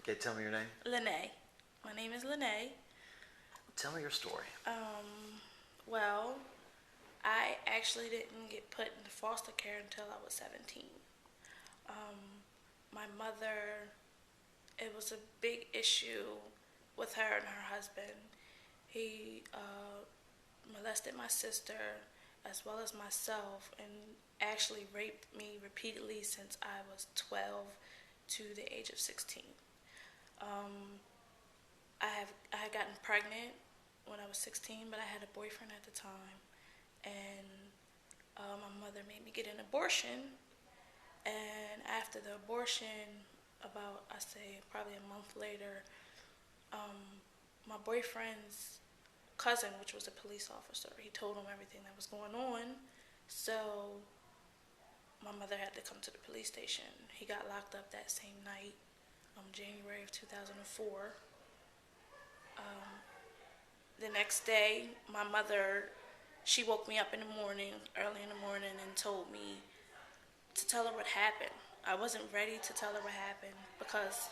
Okay, tell me your name. Lynae. My name is Lynae. Tell me your story. Well, I actually didn't get put into foster care until I was 17. My mother, it was a big issue with her and her husband. He molested my sister as well as myself and actually raped me repeatedly since I was 12 to the age of 16. I had gotten pregnant when I was 16, but I had a boyfriend at the time, and my mother made me get an abortion. And after the abortion, about I say probably a month later, my boyfriend's cousin, which was a police officer, he told him everything that was going on. So my mother had to come to the police station. He got locked up that same night, January of 2004. The next day, my mother, she woke me up in the morning, early in the morning, and told me to tell her what happened. I wasn't ready to tell her what happened because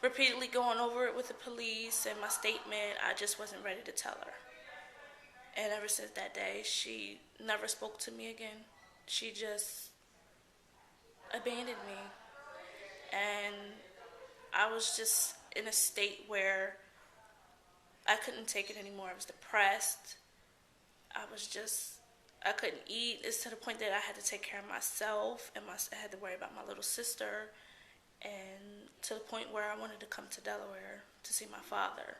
repeatedly going over it with the police and my statement, I just wasn't ready to tell her. And ever since that day, she never spoke to me again. She just abandoned me. And I was just in a state where I couldn't take it anymore. I was depressed. I couldn't eat. It's to the point that I had to take care of myself, and I had to worry about my little sister, and to the point where I wanted to come to Delaware to see my father.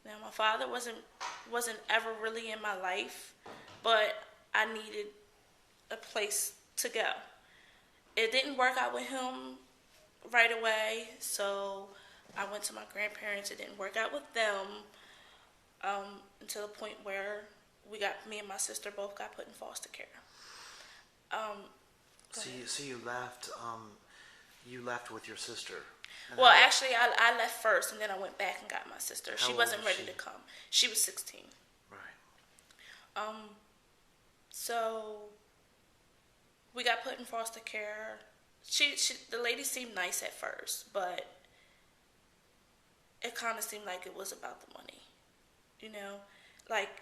Now, my father wasn't ever really in my life, but I needed a place to go. It didn't work out with him right away, so I went to my grandparents. It didn't work out with them until the point where me and my sister both got put in foster care. So you left. You left with your sister. Well, actually, I left first, and then I went back and got my sister. How She old wasn't was ready she? to come. She was 16. Right. So we got put in foster care. The lady seemed nice at first, but it kind of seemed like it was about the money. You know, like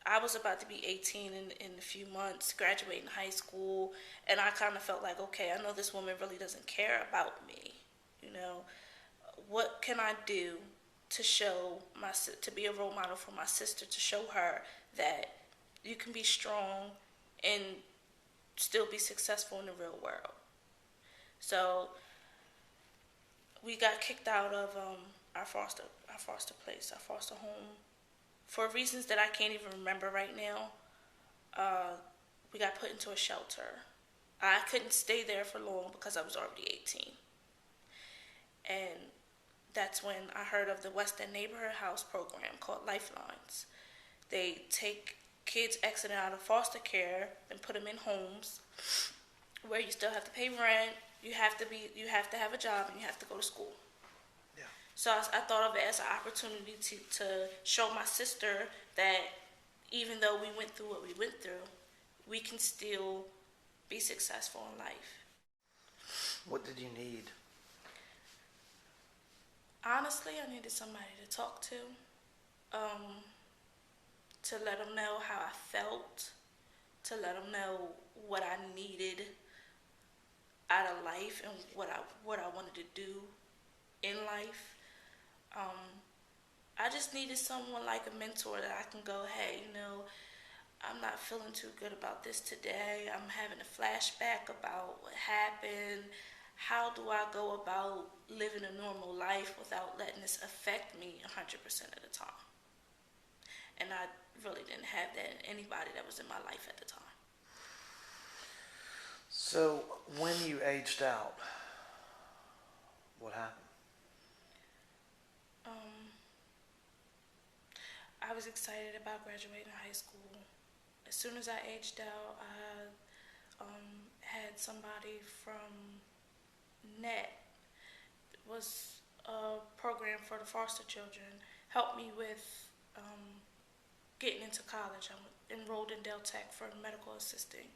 I was about to be 18 in a few months, graduating high school, and I kind of felt like, okay, I know this woman really doesn't care about me. You know, what can I do to to be a role model for my sister, to show her that you can be strong and still be successful in the real world. So we got kicked out of our foster place, our foster home, for reasons that I can't even remember right now. We got put into a shelter. I couldn't stay there for long because I was already 18. And that's when I heard of the West End Neighborhood House program called Lifelines. They take kids exiting out of foster care and put them in homes where you still have to pay rent, you have to have a job, and you have to go to school. Yeah. So I thought of it as an opportunity to show my sister that even though we went through what we went through, we can still be successful in life. What did you need? Honestly, I needed somebody to talk to let them know how I felt, to let them know what I needed out of life and what I wanted to do in life. I just needed someone like a mentor that I can go, hey, I'm not feeling too good about this today. I'm having a flashback about what happened. How do I go about living a normal life without letting this affect me 100% of the time? And I really didn't have that in anybody that was in my life at the time. So when you aged out, what happened? I was excited about graduating high school. As soon as I aged out, I had somebody from NET, was a program for the foster children, help me with getting into college. I'm enrolled in Del Tech for medical assisting.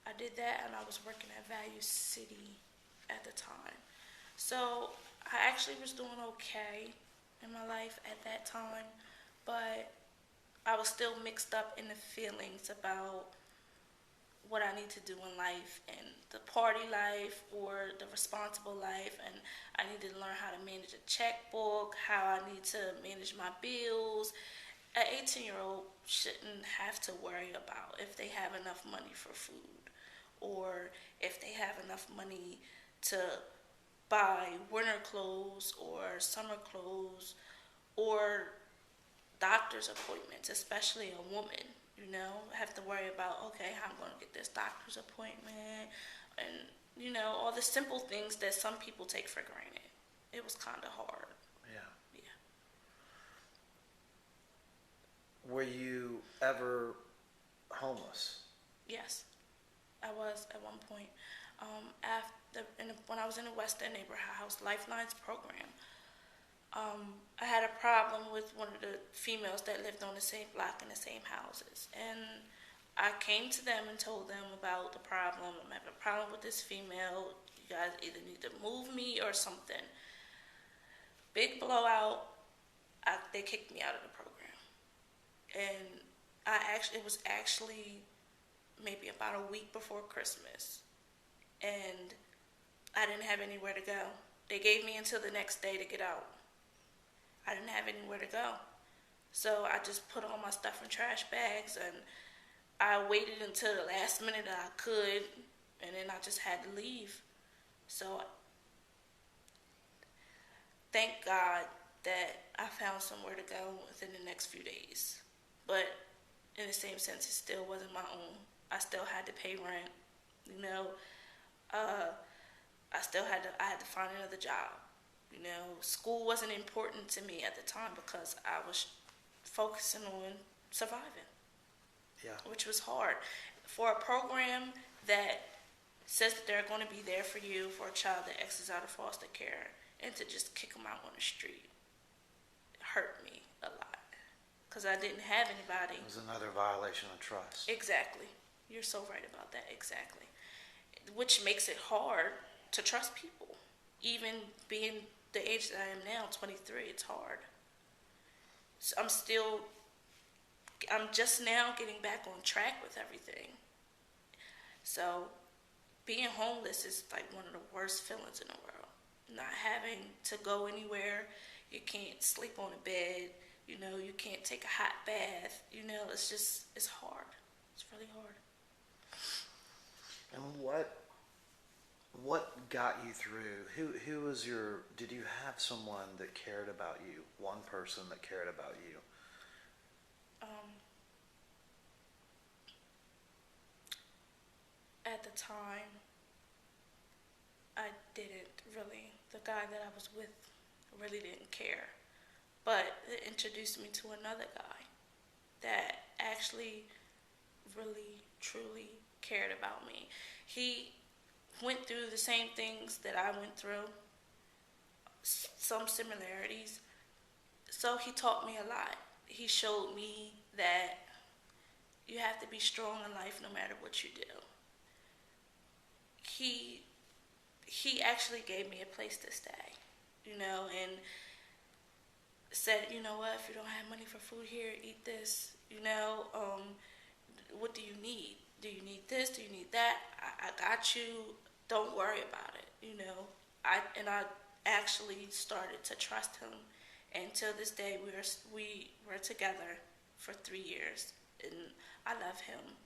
I did that, and I was working at Value City at the time. So I actually was doing okay in my life at that time, but I was still mixed up in the feelings about what I need to do in life and the party life or the responsible life, and I need to learn how to manage a checkbook, how I need to manage my bills. An 18-year-old shouldn't have to worry about if they have enough money for food or if they have enough money to buy winter clothes or summer clothes or doctor's appointments, especially a woman, have to worry about, okay, how I'm going to get this doctor's appointment and, all the simple things that some people take for granted. It was kind of hard. Yeah. Yeah. Were you ever homeless? Yes, I was at one point. When I was in the West End Neighborhood House Lifelines program, I had a problem with one of the females that lived on the same block in the same houses. And I came to them and told them about the problem. I'm having a problem with this female. You guys either need to move me or something. Big blowout. They kicked me out of the program. And it was actually maybe about a week before Christmas. And I didn't have anywhere to go. They gave me until the next day to get out. I didn't have anywhere to go. So I just put all my stuff in trash bags and I waited until the last minute that I could, and then I just had to leave. So thank God that I found somewhere to go within the next few days. But in the same sense, it still wasn't my own. I still had to pay rent, I had to find another job. School wasn't important to me at the time because I was focusing on surviving. Yeah. Which was hard. For a program that says that they're going to be there for you for a child that exits out of foster care, and to just kick them out on the street hurt me a lot because I didn't have anybody. It was another violation of trust. Exactly. You're so right about that. Exactly. Which makes it hard to trust people. Even being the age that I am now, 23, it's hard. So I'm just now getting back on track with everything. So being homeless is like one of the worst feelings in the world. Not having to go anywhere. You can't sleep on a bed. You can't take a hot bath. It's hard. It's really hard. And what got you through? Who was did you have someone that cared about you? One person that cared about you? At the time, I didn't really. The guy that I was with really didn't care. But it introduced me to another guy that actually really, truly cared about me. He went through the same things that I went through, some similarities. So he taught me a lot. He showed me that you have to be strong in life no matter what you do. He actually gave me a place to stay, and said, what, if you don't have money for food here, eat this, what do you need? Do you need this? Do you need that? I got you. Don't worry about it, I actually started to trust him, and till this day we were together for 3 years, and I love him,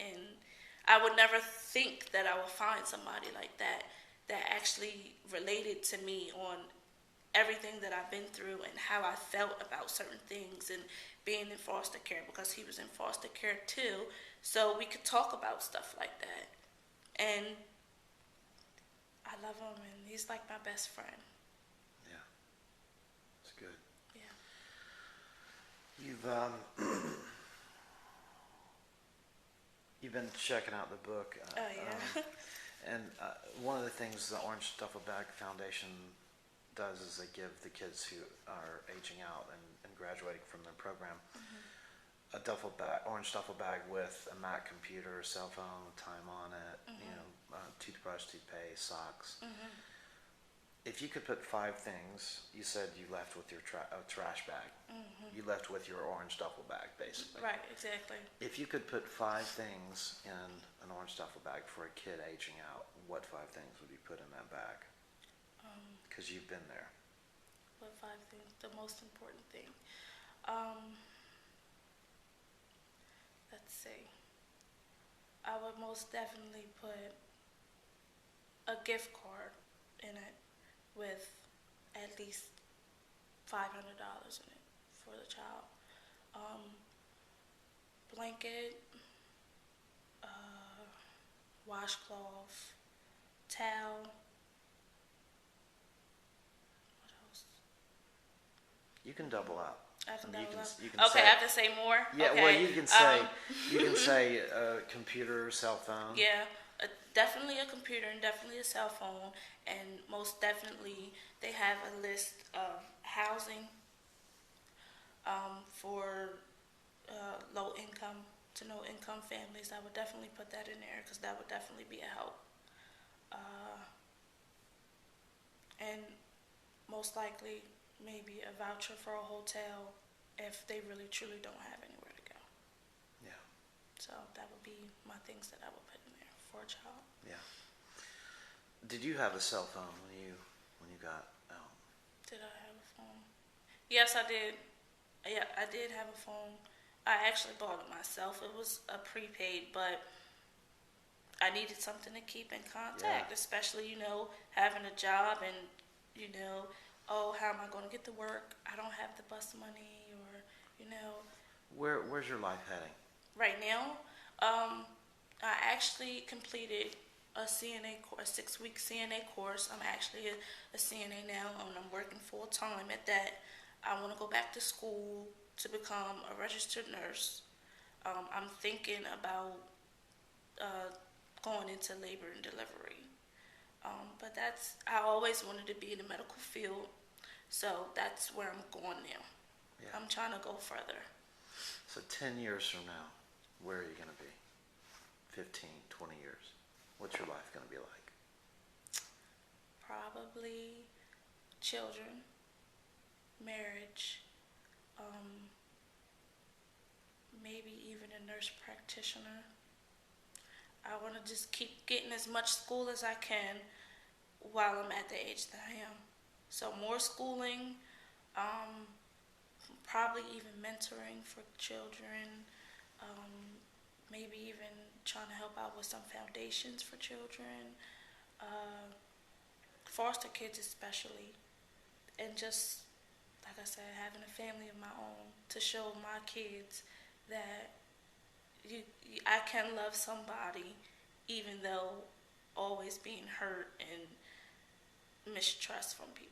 and I would never think that I would find somebody like that actually related to me on everything that I've been through and how I felt about certain things and being in foster care, because he was in foster care too, so we could talk about stuff like that. And I love him, and he's like my best friend. Yeah, it's good. Yeah. You've been checking out the book. Oh yeah. And one of the things the Orange Duffel Bag Foundation does is they give the kids who are aging out and graduating from their program a duffel bag, orange duffel bag with a Mac computer, cell phone with time on it, toothbrush, toothpaste, socks. If you could put 5 things, you said you left with your trash bag. You left with your orange duffel bag, basically. Right, exactly. If you could put 5 things in an orange duffel bag for a kid aging out, what 5 things would you put in that bag? Because you've been there. What 5 things? The most important thing. Let's see. I would most definitely put a gift card in it with at least $500 in it for the child. Blanket, washcloth, towel. What else? You can double up. I can I mean, double up. you can Okay, say, I have to say more. yeah. Okay. Well, you can say computer, cell phone. Yeah, definitely a computer and definitely a cell phone, and most definitely they have a list of housing for low income to no income families. I would definitely put that in there because that would definitely be a help. And most likely maybe a voucher for a hotel if they really truly don't have anywhere to go. Yeah. So that would be my things that I would put in there for a child. Yeah. Did you have a cell phone when you got out? Did I have a phone? Yes, I did. Yeah, I did have a phone. I actually bought it myself. It was a prepaid, but I needed something to keep in contact, especially, having a job and, oh, how am I going to get to work? I don't have the bus money or. Where's your life heading? Right now, I actually completed a CNA course, a 6-week CNA course. I'm actually a CNA now, and I'm working full time at that. I want to go back to school to become a registered nurse. I'm thinking about going into labor and delivery. But I always wanted to be in the medical field, so that's where I'm going now. Yeah. I'm trying to go further. So 10 years from now, where are you going to be? 15, 20 years. What's your life going to be like? Probably children, marriage, maybe even a nurse practitioner. I want to just keep getting as much school as I can while I'm at the age that I am. So more schooling, probably even mentoring for children, maybe even trying to help out with some foundations for children, foster kids especially, and just, like I said, having a family of my own to show my kids that I can love somebody even though always being hurt and mistrust from people.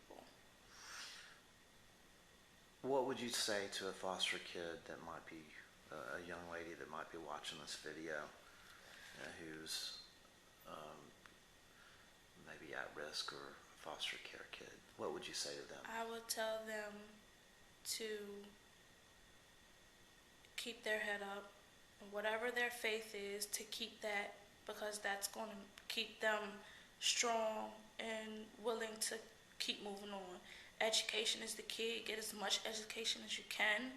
What would you say to a foster kid that might be a young lady that might be watching this video, who's maybe at risk or a foster care kid? What would you say to them? I would tell them to keep their head up, whatever their faith is, to keep that, because that's going to keep them strong and willing to keep moving on. Education is the key. Get as much education as you can.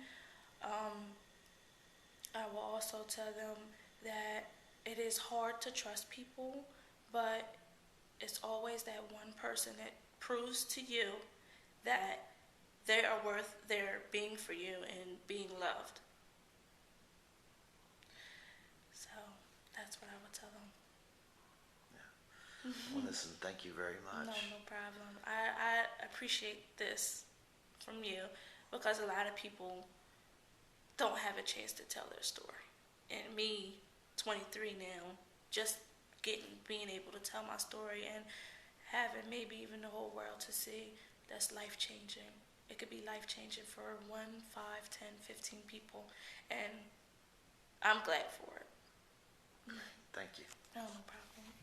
I will also tell them that it is hard to trust people, but it's always that one person that proves to you that they are worth their being for you and being loved. So that's what I would tell them. Well, listen, thank you very much. No problem. I appreciate this from you because a lot of people don't have a chance to tell their story. And me, 23 now, just being able to tell my story and having maybe even the whole world to see, that's life-changing. It could be life-changing for 1, 5, 10, 15 people. And I'm glad for it. Thank you. No problem.